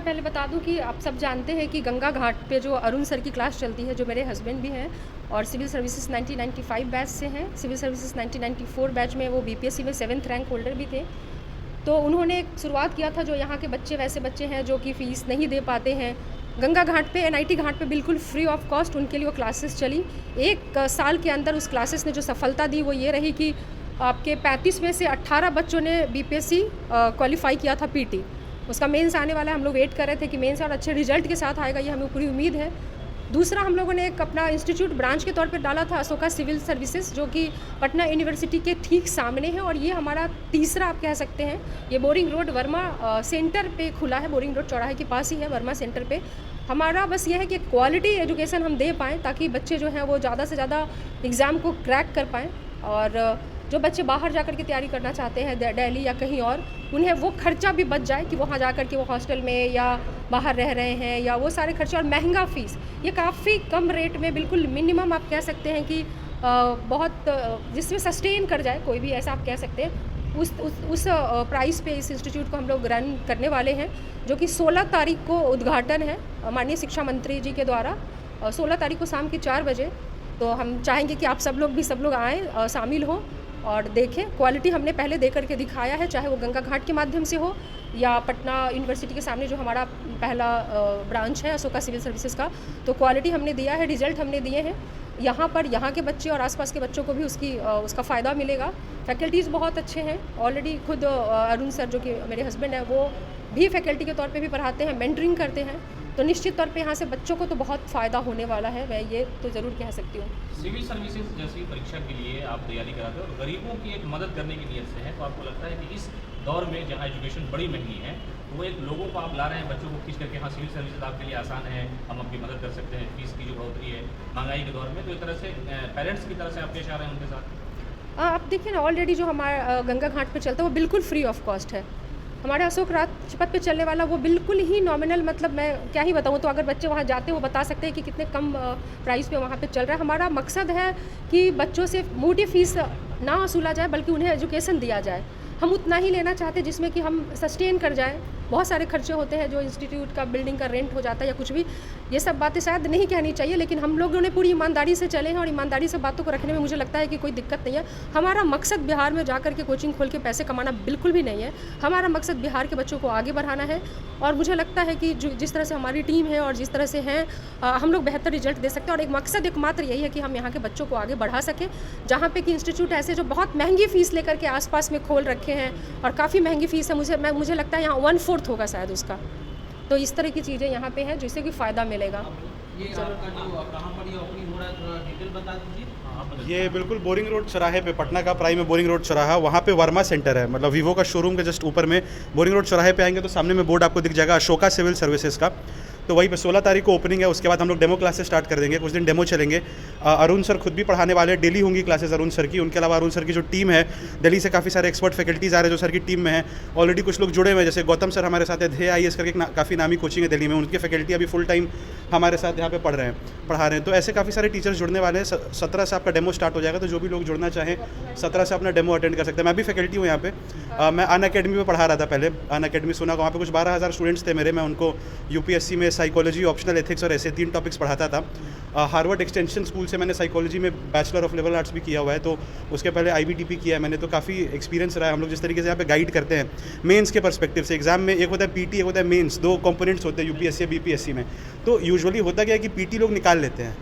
पहले बता दूं कि आप सब जानते हैं कि गंगा घाट पे जो अरुण सर की क्लास चलती है, जो मेरे हस्बैंड भी हैं और सिविल सर्विसेज 1995 बैच से हैं। सिविल सर्विसेज 1994 बैच में वो बीपीएससी में 7th रैंक होल्डर भी थे। तो उन्होंने एक शुरुआत किया था, जो यहाँ के बच्चे वैसे बच्चे हैं जो कि फ़ीस नहीं दे पाते हैं, गंगा घाट पे एनआईटी घाट पे बिल्कुल फ्री ऑफ कॉस्ट उनके लिए वो क्लासेस चली। 1 साल के अंदर उस क्लासेस ने जो सफलता दी वो ये रही कि आपके 35 में से 18 बच्चों ने बीपीएससी क्वालिफाई किया था पीटी। उसका मेंस आने वाला है, हम लोग वेट कर रहे थे कि मेंस और अच्छे रिजल्ट के साथ आएगा, ये हमें पूरी उम्मीद है। दूसरा, हम लोगों ने एक अपना इंस्टीट्यूट ब्रांच के तौर पे डाला था अशोका सिविल सर्विसेज, जो कि पटना यूनिवर्सिटी के ठीक सामने है, और ये हमारा तीसरा आप कह सकते हैं। ये बोरिंग रोड वर्मा सेंटर पे खुला है, बोरिंग रोड चौराहे के पास ही है वर्मा सेंटर पे। हमारा बस ये है कि क्वालिटी एजुकेशन हम दे पाएँ ताकि बच्चे जो हैं वो ज़्यादा से ज़्यादा एग्ज़ाम को क्रैक कर पाएँ, और जो बच्चे बाहर जाकर के तैयारी करना चाहते हैं दिल्ली या कहीं और, उन्हें वो खर्चा भी बच जाए कि वहाँ जाकर के वो हॉस्टल में या बाहर रह रहे हैं, या वो सारे खर्चे और महंगा फ़ीस। ये काफ़ी कम रेट में, बिल्कुल मिनिमम आप कह सकते हैं कि बहुत जिसमें सस्टेन कर जाए कोई भी, ऐसा आप कह सकते हैं। उस प्राइस पे इस इंस्टीट्यूट को हम लोग रन करने वाले हैं, जो कि 16 तारीख को उद्घाटन है माननीय शिक्षा मंत्री जी के द्वारा, 16 तारीख को शाम के 4 बजे। तो हम चाहेंगे कि आप सब लोग आएँ, शामिल हों और देखें। क्वालिटी हमने पहले दे करके दिखाया है, चाहे वो गंगा घाट के माध्यम से हो या पटना यूनिवर्सिटी के सामने जो हमारा पहला ब्रांच है अशोका सिविल सर्विसेज का, तो क्वालिटी हमने दिया है, रिजल्ट हमने दिए हैं। यहाँ पर यहाँ के बच्चे और आसपास के बच्चों को भी उसका फ़ायदा मिलेगा। फैकल्टीज़ बहुत अच्छे हैं, ऑलरेडी खुद अरुण सर जो कि मेरे हस्बैंड हैं वो भी फैकल्टी के तौर पे भी पढ़ाते हैं, मेंटरिंग करते हैं। तो निश्चित तौर पे यहाँ से बच्चों को तो बहुत फ़ायदा होने वाला है, मैं ये तो ज़रूर कह सकती हूँ। सिविल सर्विसेज जैसी परीक्षा के लिए आप तैयारी कराते हो और गरीबों की एक मदद करने की नीयत से है, तो आपको लगता है कि इस दौर में जहाँ एजुकेशन बड़ी महंगी है, वो एक लोगों को आप ला रहे हैं, बच्चों को खींच करके, हाँ सिविल सर्विसेज आपके लिए आसान है, हम आपकी मदद कर सकते हैं, फीस की जो बढ़ोतरी है महंगाई के दौर में, तो एक तरह से पेरेंट्स की तरह से आप पेश आ रहे हैं उनके साथ। आप देखिए ना, ऑलरेडी जो हमारा गंगा घाट पे चलता है वो बिल्कुल फ्री ऑफ कॉस्ट है। हमारे अशोक राजपथ पे चलने वाला वो बिल्कुल ही नॉमिनल, मतलब मैं क्या ही बताऊँ, तो अगर बच्चे वहाँ जाते हैं वो बता सकते हैं कि कितने कम प्राइस पे वहाँ पे चल रहा है। हमारा मकसद है कि बच्चों से मोटी फीस ना वसूला जाए, बल्कि उन्हें एजुकेशन दिया जाए। हम उतना ही लेना चाहते हैं जिसमें कि हम सस्टेन कर जाएँ। बहुत सारे खर्चे होते हैं, जो इंस्टीट्यूट का बिल्डिंग का रेंट हो जाता है या कुछ भी, ये सब बातें शायद नहीं कहनी चाहिए, लेकिन हम लोगों ने पूरी ईमानदारी से चले हैं और ईमानदारी से बातों को रखने में मुझे लगता है कि कोई दिक्कत नहीं है। हमारा मकसद बिहार में जाकर के कोचिंग खोल के पैसे कमाना बिल्कुल भी नहीं है। हमारा मकसद बिहार के बच्चों को आगे बढ़ाना है, और मुझे लगता है कि जिस तरह से हमारी टीम है और जिस तरह से हैं, हम लोग बेहतर रिजल्ट दे सकते हैं। और एक मकसद एकमात्र यही है कि हम यहाँ के बच्चों को आगे बढ़ा सकें। जहाँ पे कि इंस्टीट्यूट ऐसे जो बहुत महंगी फ़ीस लेकर के आसपास में खोल रखे हैं, और काफ़ी महंगी फ़ीस है, मुझे लगता है यहाँ 1/4 होगा शायद उसका। तो इस तरह की चीज़ें यहाँ पे हैं जिससे कि फ़ायदा मिलेगा। ये आपका जो कहाँ पर ये ओपनिंग हो रहा है, थोड़ा डिटेल बता दीजिए। ये बिल्कुल बोरिंग रोड चौराहे पे, पटना का प्राइम में बोरिंग रोड चौराहा, वहाँ पे वर्मा सेंटर है, मतलब वीवो का शोरूम के जस्ट ऊपर में। बोरिंग रोड चौराहे पे आएंगे तो सामने में बोर्ड आपको दिख जाएगा अशोका सिविल सर्विसेज का। तो वहीं पे 16 तारीख को ओपनिंग है। उसके बाद हम लोग डेमो क्लासेस स्टार्ट कर देंगे, कुछ दिन डेमो चलेंगे। अरुण सर खुद भी पढ़ाने वाले हैं, डेली होंगी क्लासेस अरुण सर की। उनके अलावा अरुण सर की जो टीम है, दिल्ली से काफ़ी सारे एक्सपर्ट फैकल्टीज़ आ रहे हैं जो सर की टीम में है। ऑलरेडी कुछ लोग जुड़े हुए हैं, जैसे गौतम सर हमारे साथ है, ध्येय IAS करके काफ़ी नामी कोचिंग है दिल्ली में, उनकी फैकल्टी अभी फुल टाइम हमारे साथ यहाँ पे पढ़ा रहे हैं। तो ऐसे काफ़ी सारे टीचर्स जुड़ने वाले हैं। 17 से आपका डेमो स्टार्ट हो जाएगा, तो जो भी लोग जुड़ना चाहें 17 से अपना डेमो अटेंड कर सकते हैं। मैं भी फैकल्टी हूँ यहाँ पे, मैं अन अकेडमी में पढ़ा रहा था पहले। अन अकेडमी सुना, वहाँ पे कुछ 12,000 स्टूडेंट्स थे मेरे। मैं उनको यूपीएससी में साइकोलॉजी, ऑप्शनल एथिक्स और ऐसे 3 टॉपिक्स पढ़ाता था। हार्वर्ड एक्सटेंशन स्कूल से मैंने साइकोलॉजी में बैचलर ऑफ लिबरल आर्ट्स भी किया हुआ है, तो उसके पहले IBTP किया है मैंने, तो काफ़ी एक्सपीरियंस रहा है। हम लोग जिस तरीके से यहाँ पे गाइड करते हैं मेंस के पर्सपेक्टिव से, एग्जाम में एक होता है PT, एक होता है मेंस, 2 कंपोनेंट्स होते हैं UPSC या BPSC में। तो यूजुअली होता क्या है कि PT लोग निकाल लेते हैं।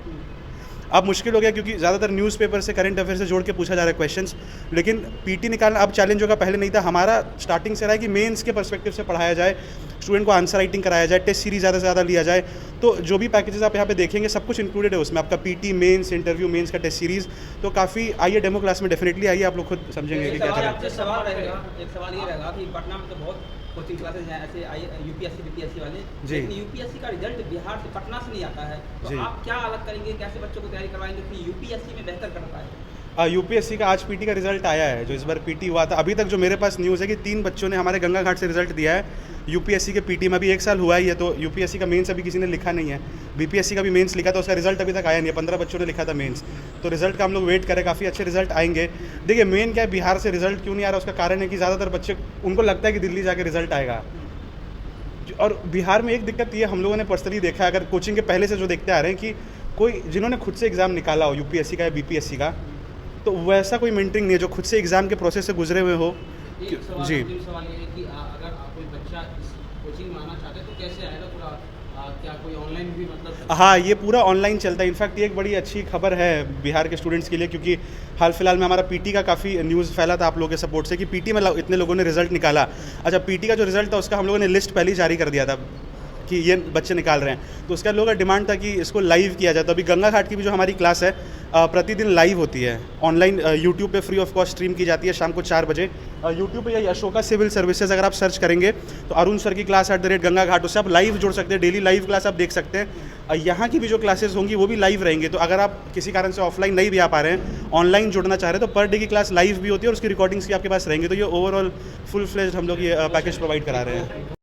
अब मुश्किल हो गया क्योंकि ज़्यादातर न्यूज़पेपर से, करंट अफेयर से जोड़ के पूछा जा रहा है क्वेश्चंस, लेकिन PT निकालना अब चैलेंज होगा, पहले नहीं था। हमारा स्टार्टिंग से रहा है कि मेंस के पर्सपेक्टिव से पढ़ाया जाए, स्टूडेंट को आंसर राइटिंग कराया जाए, टेस्ट सीरीज ज़्यादा से ज़्यादा लिया जाए। तो जो भी पैकेजेस आप यहाँ पे देखेंगे सब कुछ इंक्लूडेड है उसमें, आपका PT, मेंस, इंटरव्यू, मेंस का टेस्ट सीरीज़। तो काफ़ी आइए डेमो क्लास में डेफिनेटली आइए, आप लोग खुद समझेंगे कि क्या करें। एक सवाल ये रहेगा कि पटना में तो बहुत कोचिंग क्लासेस हैं ऐसे UPSC BPSC वाले, लेकिन UPSC का रिजल्ट बिहार से, पटना से नहीं आता है, तो आप क्या अलग करेंगे, कैसे बच्चों को तैयारी करवाएंगे कि UPSC में बेहतर कर पाए? UPSC का आज PT का रिजल्ट आया है, जो इस बार PT हुआ था। अभी तक जो मेरे पास न्यूज़ है कि 3 बच्चों ने हमारे गंगा घाट से रिजल्ट दिया है। UPSC के PT में अभी 1 साल हुआ ही है, तो UPSC का मेंस अभी किसी ने लिखा नहीं है। BPSC का भी मेंस लिखा था, उसका रिजल्ट अभी तक आया नहीं है। 15 बच्चों ने लिखा था मेंस, तो रिजल्ट का हम लोग वेट करें, काफ़ी अच्छे रिजल्ट आएंगे। देखिए मेन क्या है, बिहार से रिजल्ट क्यों नहीं आ रहा, उसका कारण है कि ज़्यादातर बच्चे, उनको लगता है कि दिल्ली जाके रिजल्ट आएगा। और बिहार में एक दिक्कत ये हम लोगों ने पर्सनली देखा है, अगर कोचिंग के पहले से जो देखते आ रहे हैं कि कोई जिन्होंने खुद से एग्ज़ाम निकाला हो यूपीएससी का या बीपीएससी का, तो वैसा कोई मेंटरिंग नहीं है जो खुद से एग्ज़ाम के प्रोसेस से गुजरे हुए हो। एक सवाल जी सवाल ये है कि अगर कोई बच्चा इस कोचिंग में आना चाहता है तो कैसे आएगा? पूरा क्या कोई ऑनलाइन भी मतलब? हाँ, ये पूरा ऑनलाइन चलता है। इनफैक्ट ये एक बड़ी अच्छी खबर है बिहार के स्टूडेंट्स के लिए, क्योंकि हाल फिलहाल में हमारा पीटी का काफ़ी न्यूज़ फैला था आप लोगों के सपोर्ट से कि पीटी में इतने लोगों ने रिजल्ट निकाला। अच्छा, पीटी का जो रिजल्ट था उसका हम लोगों ने लिस्ट पहले ही जारी कर दिया था कि ये बच्चे निकाल रहे हैं, तो उसका लोगों का डिमांड था कि इसको लाइव किया जाए। तो अभी गंगा घाट की भी जो हमारी क्लास है प्रतिदिन लाइव होती है, ऑनलाइन यूट्यूब पे फ्री ऑफ कॉस्ट स्ट्रीम की जाती है शाम को 4 बजे। यूट्यूब पे या अशोका सिविल सर्विसेज अगर आप सर्च करेंगे तो अरुण सर की क्लास @गंगा घाट, उससे आप लाइव जुड़ सकते हैं, डेली लाइव क्लास आप देख सकते हैं। यहाँ की भी जो क्लासेस होंगी वो भी लाइव रहेंगे। तो अगर आप किसी कारण से ऑफलाइन नहीं भी आ पा रहे हैं, ऑनलाइन जुड़ना चाह रहे हैं, तो पर डे की क्लास लाइव भी होती है और उसकी रिकॉर्डिंग्स भी आपके पास रहेंगी। तो ये ओवरऑल फुल फ्लेज्ड हम लोग ये पैकेज प्रोवाइड करा रहे हैं।